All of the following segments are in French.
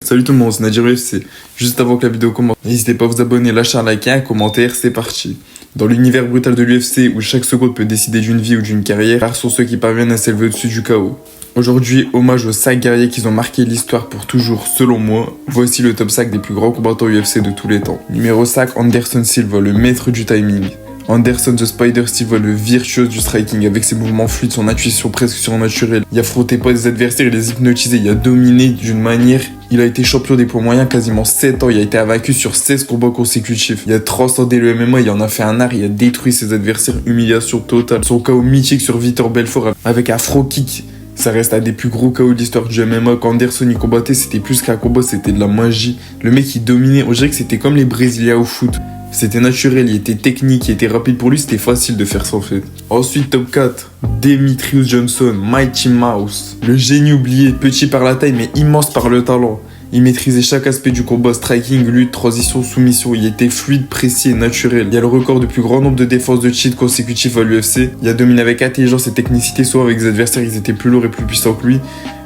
Salut tout le monde, c'est Nadir UFC. Juste avant que la vidéo commence, n'hésitez pas à vous abonner, lâcher un like et un commentaire, c'est parti. Dans l'univers brutal de l'UFC, où chaque seconde peut décider d'une vie ou d'une carrière, rares sont ceux qui parviennent à s'élever au-dessus du chaos. Aujourd'hui, hommage aux 5 guerriers qui ont marqué l'histoire pour toujours, selon moi. Voici le top 5 des plus grands combattants UFC de tous les temps. Numéro 5, Anderson Silva, le maître du timing. Anderson the Spider Silva, le virtuose du striking, avec ses mouvements fluides, son intuition presque surnaturelle. Il affrontait pas des adversaires, il les hypnotisait, il a dominé d'une manière. Il a été champion des poids moyens quasiment 7 ans, il a été invaincu sur 16 combats consécutifs. Il a transcendé le MMA, il en a fait un art, il a détruit ses adversaires, humiliation totale. Son KO mythique sur Vitor Belfort avec un front kick. Ça reste un des plus gros KO de l'histoire du MMA. Quand Anderson y combattait, c'était plus qu'un combat, c'était de la magie. Le mec il dominait, on dirait que c'était comme les Brésiliens au foot. C'était naturel, il était technique, il était rapide pour lui, c'était facile de faire ça en fait. Ensuite, top 4, Demetrious Johnson, Mighty Mouse. Le génie oublié, petit par la taille mais immense par le talent. Il maîtrisait chaque aspect du combat, striking, lutte, transition, soumission. Il était fluide, précis et naturel. Il a le record du plus grand nombre de défenses de cheat consécutifs à l'UFC. Il a dominé avec intelligence et technicité, soit avec des adversaires qui étaient plus lourds et plus puissants que lui.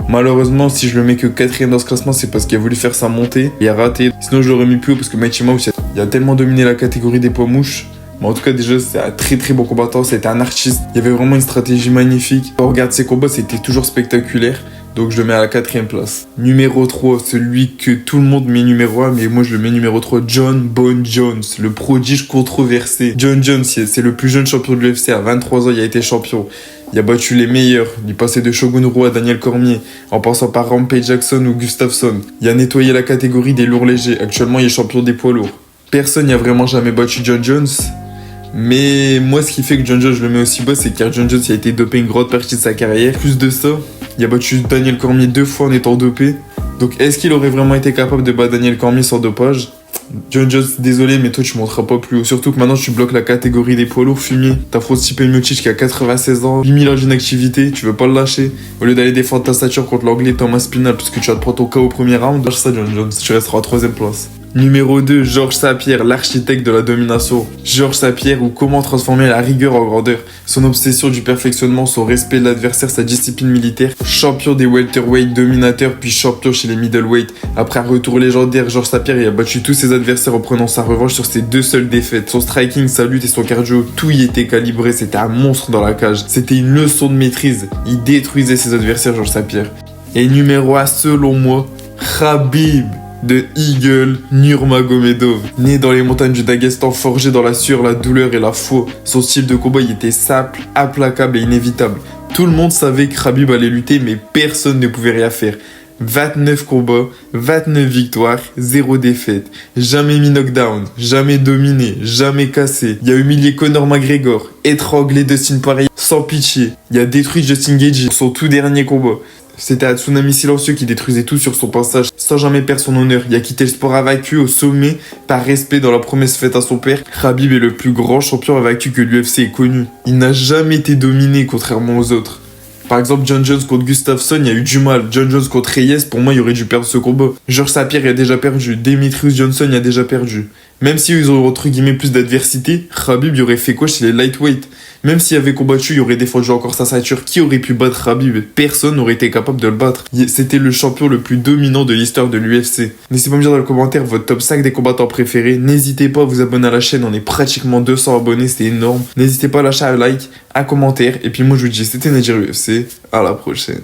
Malheureusement, si je le mets que 4ème dans ce classement, c'est parce qu'il a voulu faire sa montée. Il a raté. Sinon, je l'aurais mis plus haut parce que Mighty Mouse, il a tellement dominé la catégorie des poids mouches. Mais en tout cas, déjà, c'est un très bon combattant. C'était un artiste. Il y avait vraiment une stratégie magnifique. Quand on regarde ses combats, c'était toujours spectaculaire. Donc je le mets à la 4ème place. Numéro 3, celui que tout le monde met numéro 1, mais moi je le mets numéro 3, Jon Bone Jones, le prodige controversé. Jon Jones, c'est le plus jeune champion de l'UFC, à 23 ans il a été champion. Il a battu les meilleurs, il passait de Shogun Rua à Daniel Cormier, en passant par Rampage Jackson ou Gustafsson. Il a nettoyé la catégorie des lourds légers, actuellement il est champion des poids lourds. Personne n'y a vraiment jamais battu Jon Jones. Mais moi, ce qui fait que Jon Jones, je le mets aussi bas, c'est car Jon Jones il a été dopé une grande partie de sa carrière. Plus de ça, il a battu Daniel Cormier 2 fois en étant dopé. Donc, est-ce qu'il aurait vraiment été capable de battre Daniel Cormier sans dopage? Jon Jones, désolé, mais toi, tu monteras pas plus haut. Surtout que maintenant, tu bloques la catégorie des poids lourds fumier. T'affrontes Stipe Miocic qui a 96 ans, 8000 ans d'inactivité, tu veux pas le lâcher. Au lieu d'aller défendre ta stature contre l'anglais Thomas Spinal, parce que tu vas te prendre ton KO au premier round, lâche ça, Jon Jones, tu resteras à 3ème place. Numéro 2, Georges St-Pierre, l'architecte de la domination. Georges St-Pierre, ou comment transformer la rigueur en grandeur. Son obsession du perfectionnement, son respect de l'adversaire, sa discipline militaire. Champion des welterweight, dominateur, puis champion chez les middleweight. Après un retour légendaire, Georges St-Pierre il a battu tous ses adversaires en prenant sa revanche sur ses 2 seules défaites. Son striking, sa lutte et son cardio, tout y était calibré, c'était un monstre dans la cage. C'était une leçon de maîtrise. Il détruisait ses adversaires, Georges St-Pierre. Et numéro 1, selon moi, Khabib de Eagle Nurmagomedov. Né dans les montagnes du Daghestan, forgé dans la sueur, la douleur et la foi. Son style de combat il était simple, implacable et inévitable. Tout le monde savait que Khabib allait lutter, mais personne ne pouvait rien faire. 29 combats, 29 victoires, 0 défaite. Jamais mis knockdown, jamais dominé, jamais cassé. Il a humilié Conor McGregor, étranglé Dustin Poirier sans pitié. Il a détruit Justin Gaethje pour son tout dernier combat. C'était un tsunami silencieux qui détruisait tout sur son passage, sans jamais perdre son honneur. Il a quitté le sport invaincu au sommet, par respect dans la promesse faite à son père. Khabib est le plus grand champion invaincu que l'UFC ait connu. Il n'a jamais été dominé, contrairement aux autres. Par exemple, Jon Jones contre Gustafsson, il y a eu du mal. Jon Jones contre Reyes, pour moi, il aurait dû perdre ce combat. Georges St-Pierre, il a déjà perdu. Demetrious Johnson, il a déjà perdu. Même s'ils ont entre guillemets plus d'adversité, Khabib, il aurait fait quoi chez les lightweight? Même s'il avait combattu, il aurait défendu encore sa ceinture. Qui aurait pu battre Khabib? Personne n'aurait été capable de le battre. C'était le champion le plus dominant de l'histoire de l'UFC. N'hésitez pas à me dire dans les commentaires votre top 5 des combattants préférés. N'hésitez pas à vous abonner à la chaîne, on est pratiquement 200 abonnés, c'est énorme. N'hésitez pas à lâcher un like, un commentaire. Et puis moi je vous dis, c'était Nadir UFC, à la prochaine.